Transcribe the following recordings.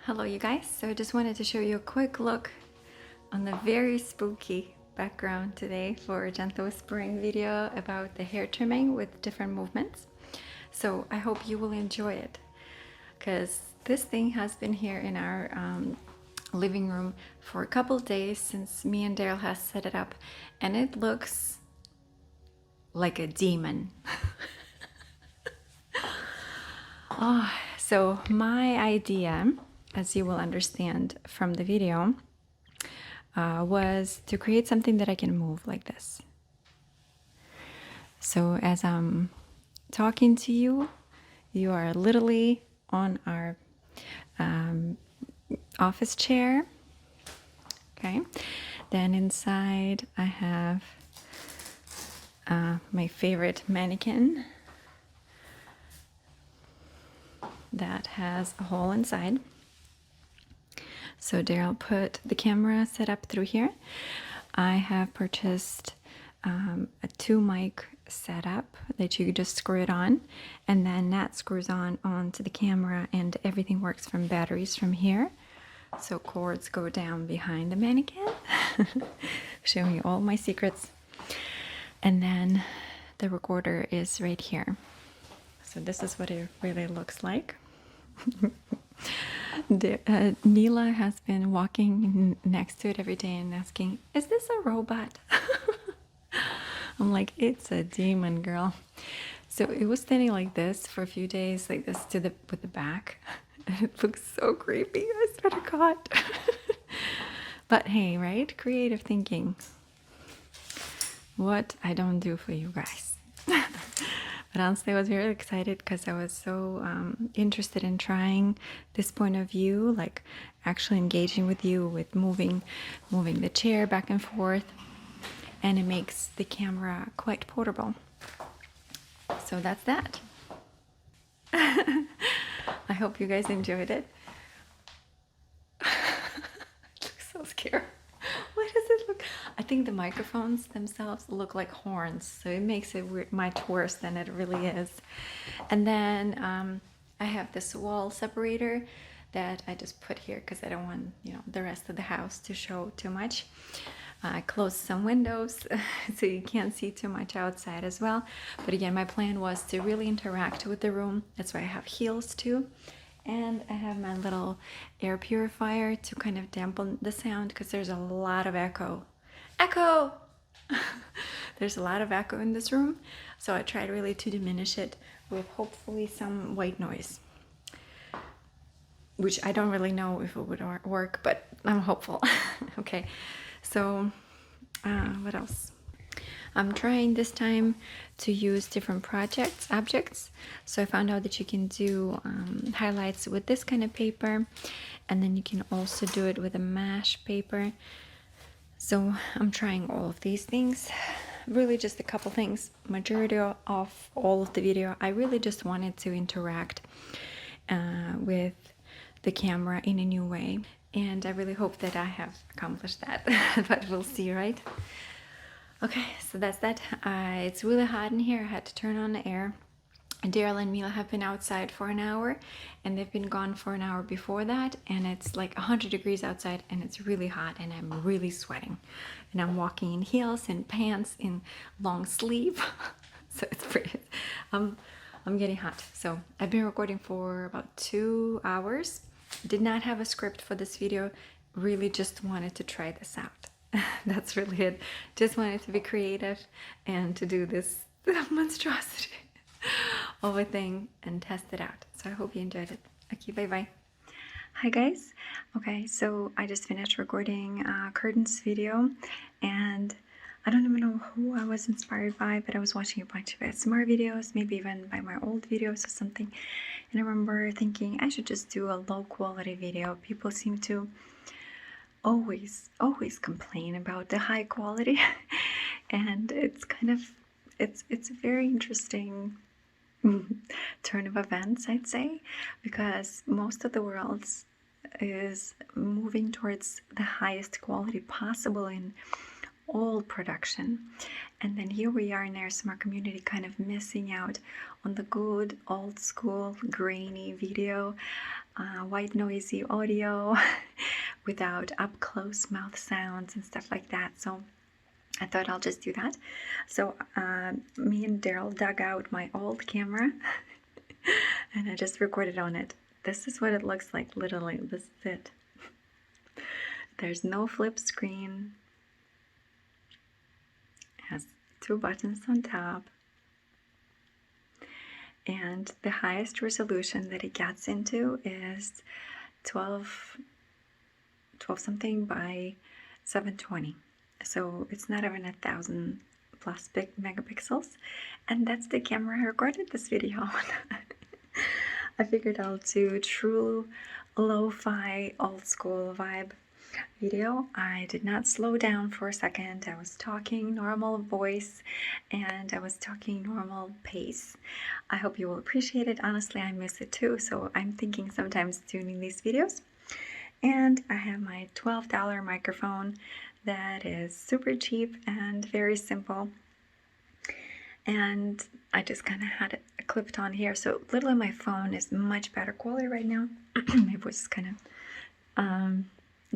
Hello you guys, so I just wanted to show you a quick look on the very spooky background today for a gentle whispering video about the hair trimming with different movements. So I hope you will enjoy it because this thing has been here in our living room for a couple days since me and Daryl has set it up, and it looks like a demon. So my idea, as you will understand from the video, was to create something that I can move like this. So as I'm talking to you, you are literally on our office chair. Okay. Then inside I have my favorite mannequin that has a hole inside. So Daryl put the camera set up through here. I have purchased a 2-mic setup that you could just screw it on, and then that screws on onto the camera, and everything works from batteries from here. So cords go down behind the mannequin, showing you all my secrets. And then the recorder is right here. So this is what it really looks like. Mila has been walking next to it every day and asking, "Is this a robot?" I'm like, "It's a demon, girl." So it was standing like this for a few days, like this with the back. And it looks so creepy. I swear to God. But hey, right? Creative thinking. What I don't do for you guys. But honestly, I was very excited because I was so interested in trying this point of view, like actually engaging with you with moving the chair back and forth, and it makes the camera quite portable. So that's that. I hope you guys enjoyed it. It looks so scary. Why does it look? I think the microphones themselves look like horns, so it makes it much worse than it really is. And then I have this wall separator that I just put here because I don't want, the rest of the house to show too much. I closed some windows so you can't see too much outside as well. But again, my plan was to really interact with the room. That's why I have heels too. And I have my little air purifier to kind of dampen the sound because there's a lot of echo. Echo! There's a lot of echo in this room. So I tried really to diminish it with hopefully some white noise, which I don't really know if it would work, but I'm hopeful. Okay, so what else? I'm trying this time to use different objects. So I found out that you can do highlights with this kind of paper, and then you can also do it with a mesh paper. So I'm trying all of these things, really just a couple things. Majority of all of the video, I really just wanted to interact with the camera in a new way. And I really hope that I have accomplished that, but we'll see, right? Okay, so that's that. It's really hot in here. I had to turn on the air. Daryl and Mila have been outside for an hour, and they've been gone for an hour before that, and it's like 100 degrees outside, and it's really hot, and I'm really sweating. And I'm walking in heels and pants in long sleeve. So it's pretty, I'm getting hot. So I've been recording for about 2 hours. Did not have a script for this video. Really just wanted to try this out. That's really it. Just wanted to be creative and to do this monstrosity of a thing and test it out. So I hope you enjoyed it. Okay, bye-bye. Hi guys. Okay, so I just finished recording curtains video, and I don't even know who I was inspired by, but I was watching a bunch of ASMR videos, maybe even by my old videos or something, and I remember thinking I should just do a low quality video. People seem to always complain about the high quality and it's kind of it's a very interesting turn of events, I'd say, because most of the world is moving towards the highest quality possible in all production, and then here we are in the ASMR community kind of missing out on the good old school grainy video. white noisy audio without up close mouth sounds and stuff like that. So I thought I'll just do that. So me and Daryl dug out my old camera and I just recorded on it. This is what it looks like, literally. This is it. There's no flip screen. It has 2 buttons on top. And the highest resolution that it gets into is 12 something by 720. So it's not even 1,000 plus big megapixels. And that's the camera I recorded this video on. I figured I'll do true lo-fi old school vibe video. I did not slow down for a second. I was talking normal voice and I was talking normal pace. I hope you will appreciate it. Honestly, I miss it too, so I'm thinking sometimes tuning these videos. And I have my $12 microphone that is super cheap and very simple. And I just kind of had it clipped on here. So literally my phone is much better quality right now. My voice is kind of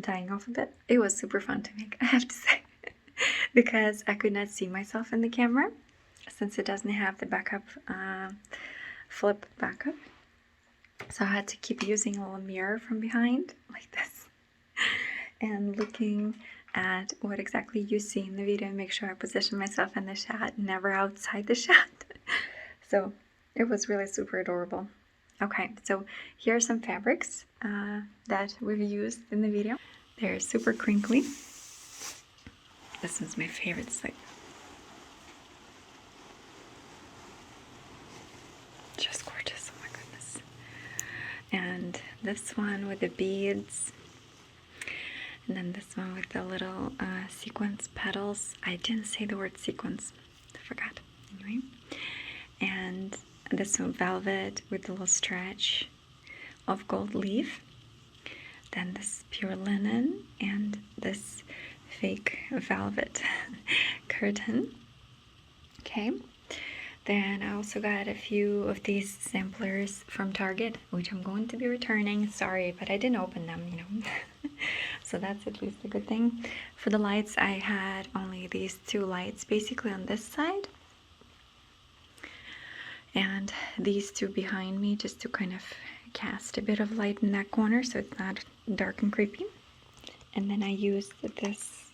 dying off a bit. It was super fun to make, I have to say, because I could not see myself in the camera since it doesn't have the backup, flip backup. So I had to keep using a little mirror from behind like this and looking at what exactly you see in the video and make sure I position myself in the shot, never outside the shot. So it was really super adorable. Okay, so here are some fabrics that we've used in the video. They're super crinkly. This one's my favorite. It's like just gorgeous. Oh my goodness. And this one with the beads. And then this one with the little sequins petals. I didn't say the word sequins. I forgot. Anyway. And this one velvet with a little stretch of gold leaf. Then this pure linen and this fake velvet curtain. Okay. Then I also got a few of these samplers from Target, which I'm going to be returning. Sorry, but I didn't open them, you know. So that's at least a good thing. For the lights, I had only these 2 lights basically on this side. And these 2 behind me just to kind of cast a bit of light in that corner so it's not dark and creepy. And then I used this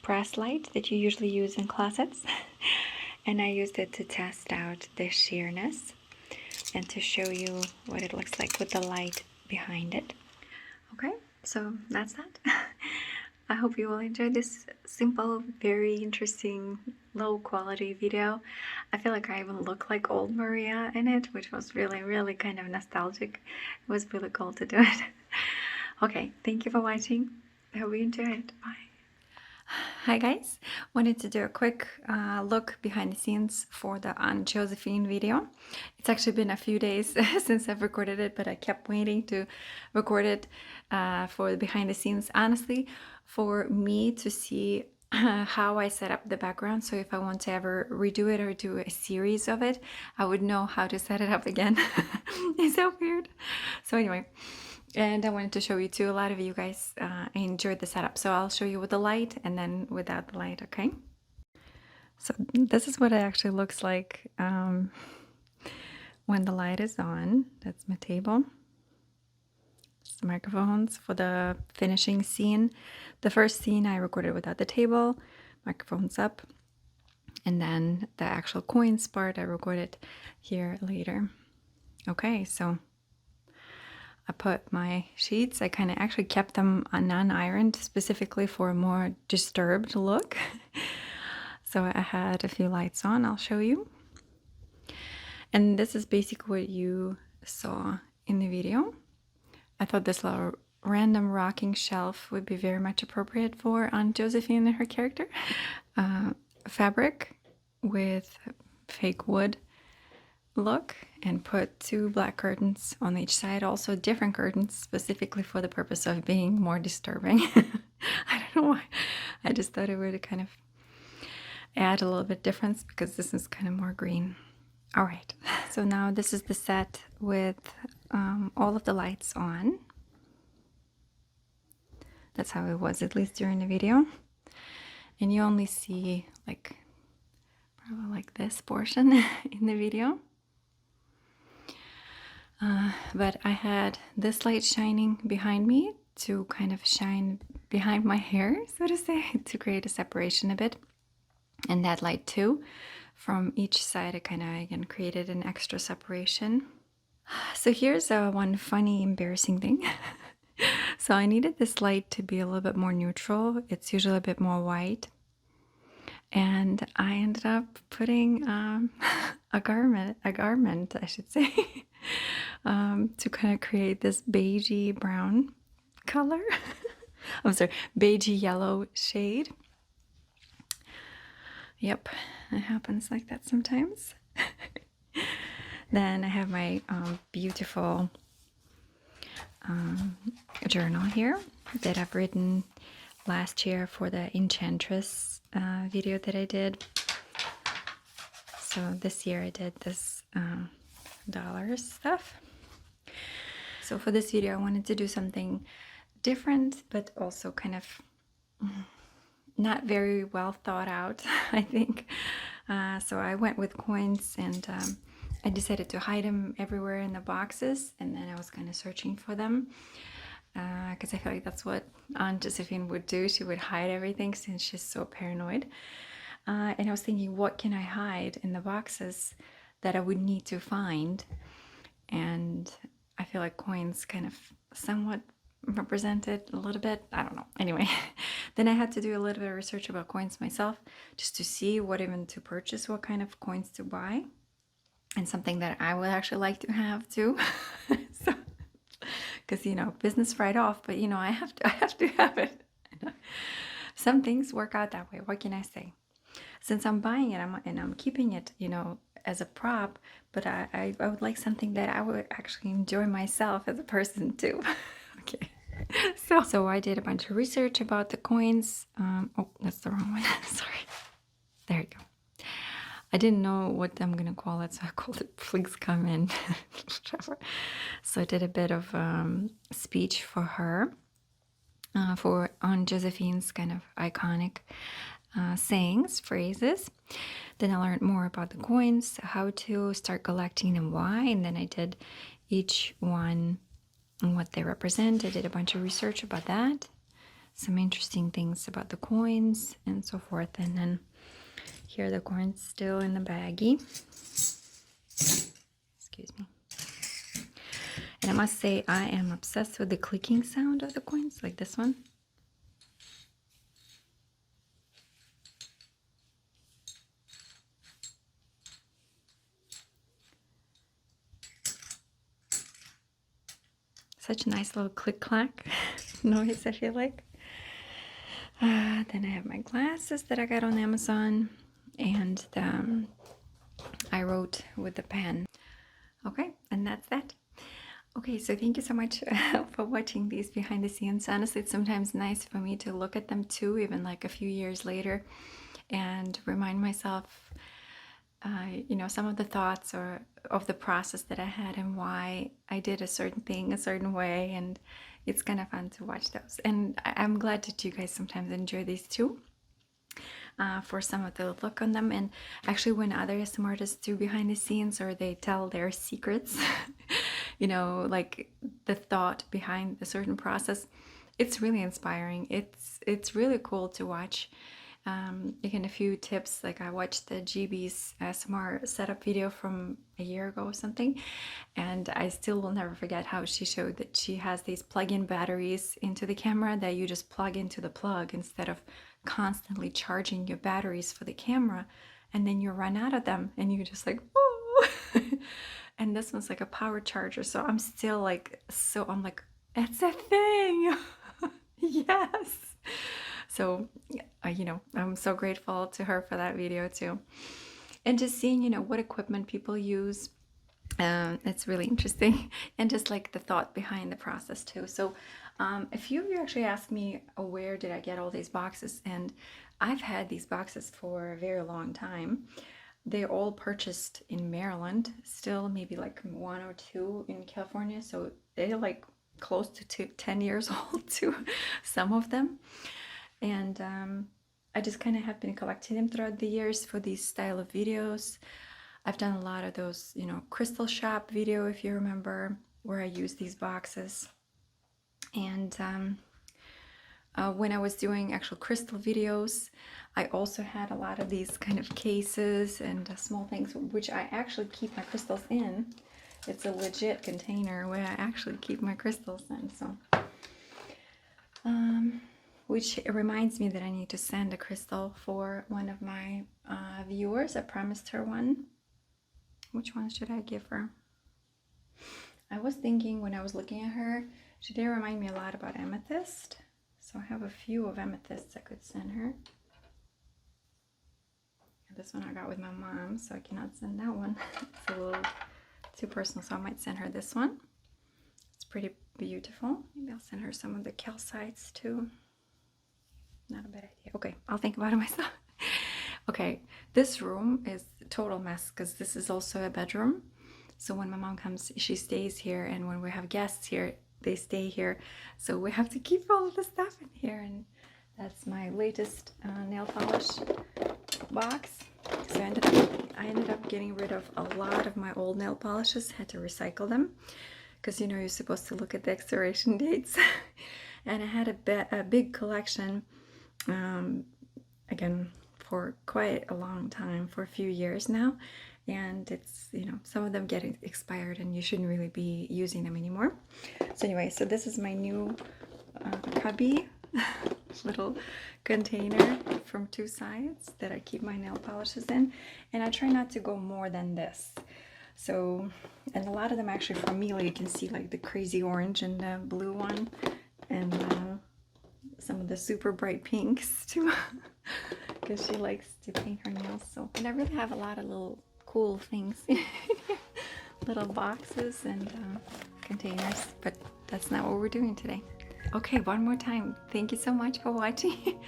press light that you usually use in closets. And I used it to test out the sheerness and to show you what it looks like with the light behind it. Okay, so that's that. I hope you will enjoy this simple, very interesting, low quality video. I feel like I even look like old Maria in it, which was really, really kind of nostalgic. It was really cool to do it. Okay, thank you for watching. I hope you enjoyed it. Bye. Hi guys, wanted to do a quick look behind the scenes for the Aunt Josephine video. It's actually been a few days since I've recorded it, but I kept waiting to record it for the behind the scenes, honestly, for me to see how I set up the background. So if I want to ever redo it or do a series of it, I would know how to set it up again. It's so weird. So anyway, and I wanted to show you too. A lot of you guys enjoyed the setup, so I'll show you with the light and then without the light, okay? So this is what it actually looks like when the light is on. That's my table. It's the microphones for the finishing scene. The first scene I recorded without the table, microphones up, and then the actual coins part I recorded here later. Okay, so I put my sheets, I kind of actually kept them non-ironed specifically for a more disturbed look. So I had a few lights on, I'll show you. And this is basically what you saw in the video. I thought this little random rocking shelf would be very much appropriate for Aunt Josephine and her character. Fabric with fake wood look, and put 2 black curtains on each side, also different curtains specifically for the purpose of being more disturbing. I don't know why. I just thought it would kind of add a little bit difference because this is kind of more green. All right, so now this is the set with all of the lights on. That's how it was, at least during the video. And you only see like probably like this portion in the video. But I had this light shining behind me to kind of shine behind my hair, so to say, to create a separation a bit. And that light too, from each side, it kind of again created an extra separation. So here's one funny, embarrassing thing. So I needed this light to be a little bit more neutral. It's usually a bit more white. And I ended up putting a garment, I should say, to kind of create this beigey brown color. I'm sorry, beigey yellow shade. Yep, it happens like that sometimes. Then I have my beautiful journal here that I've written last year for the Enchantress video that I did. So this year I did this dollars stuff. So for this video I wanted to do something different, but also kind of not very well thought out, I think. So I went with coins, and I decided to hide them everywhere in the boxes, and then I was kind of searching for them because I feel like that's what Aunt Josephine would do. She would hide everything since she's so paranoid. And I was thinking, what can I hide in the boxes that I would need to find? And I feel like coins kind of somewhat represented a little bit. I don't know. Anyway, then I had to do a little bit of research about coins myself, just to see what even to purchase, what kind of coins to buy, and something that I would actually like to have too. So, because business right off, but I have to have it. Some things work out that way. What can I say? Since I'm buying it, I'm keeping it, as a prop, but I would like something that I would actually enjoy myself as a person too. Okay. So I did a bunch of research about the coins. Oh, that's the wrong one. Sorry. There you go. I didn't know what I'm gonna call it, so I called it "Please Come In." So I did a bit of speech for her, on Josephine's kind of iconic sayings, phrases. Then I learned more about the coins, how to start collecting and why, and then I did each one and what they represent. I did a bunch of research about that, some interesting things about the coins and so forth. And then here are the coins still in the baggie. Excuse me. And I must say, I am obsessed with the clicking sound of the coins, like this one. Such a nice little click-clack noise, I feel like. Then I have my glasses that I got on Amazon, and I wrote with the pen. Okay, and that's that. Okay, so thank you so much for watching these behind the scenes. Honestly, it's sometimes nice for me to look at them too, even like a few years later, and remind myself some of the thoughts or of the process that I had and why I did a certain thing a certain way, and it's kind of fun to watch those. And I'm glad that you guys sometimes enjoy these too, for some of the look on them. And actually, when other ASMR artists do behind the scenes or they tell their secrets, like the thought behind a certain process, it's really inspiring. It's really cool to watch. Again, a few tips, like I watched the GB's ASMR setup video from a year ago or something, and I still will never forget how she showed that she has these plug-in batteries into the camera that you just plug into the plug instead of constantly charging your batteries for the camera, and then you run out of them and you just like, oh. And this one's like a power charger, so I'm still like, I'm like, it's a thing. Yes. So, I'm so grateful to her for that video too. And just seeing, what equipment people use, it's really interesting. And just like the thought behind the process too. So a few of you actually asked me, where did I get all these boxes? And I've had these boxes for a very long time. They're all purchased in Maryland, still maybe like 1 or 2 in California, so they're like close to 10 years old too, some of them. And I just kind of have been collecting them throughout the years for these style of videos. I've done a lot of those, you know, crystal shop video, if you remember, where I use these boxes. And when I was doing actual crystal videos, I also had a lot of these kind of cases and small things, which I actually keep my crystals in. It's a legit container where I actually keep my crystals in. So, which reminds me that I need to send a crystal for one of my viewers. I promised her one. Which one should I give her? I was thinking when I was looking at her, she did remind me a lot about amethyst. So I have a few of amethysts I could send her. This one I got with my mom, so I cannot send that one. It's a little too personal, so I might send her this one. It's pretty beautiful. Maybe I'll send her some of the calcites too. Not a bad idea. Okay, I'll think about it myself. Okay, this room is a total mess because this is also a bedroom. So when my mom comes, she stays here, and when we have guests here, they stay here. So we have to keep all of the stuff in here, and that's my latest nail polish box. So I ended up getting rid of a lot of my old nail polishes, had to recycle them because you know you're supposed to look at the expiration dates. And I had a big collection, again, for quite a long time, for a few years now. And it's, you know, some of them get expired and you shouldn't really be using them anymore. So anyway, so this is my new cubby little container from 2 sides that I keep my nail polishes in, and I try not to go more than this. So, and a lot of them actually from Mila, you can see like the crazy orange and the blue one, and some of the super bright pinks too, because she likes to paint her nails. So, and I really have a lot of little cool things, little boxes and containers, but that's not what we're doing today. Okay, one more time, thank you so much for watching.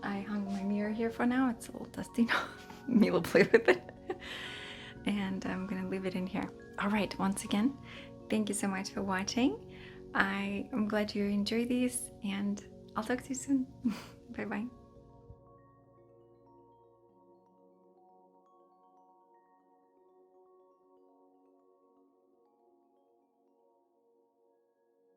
I hung my mirror here for now. It's a little dusty now. Mila played with it. And I'm gonna leave it in here. All right, once again, thank you so much for watching. I am glad you enjoy these, and I'll talk to you soon. Bye-bye.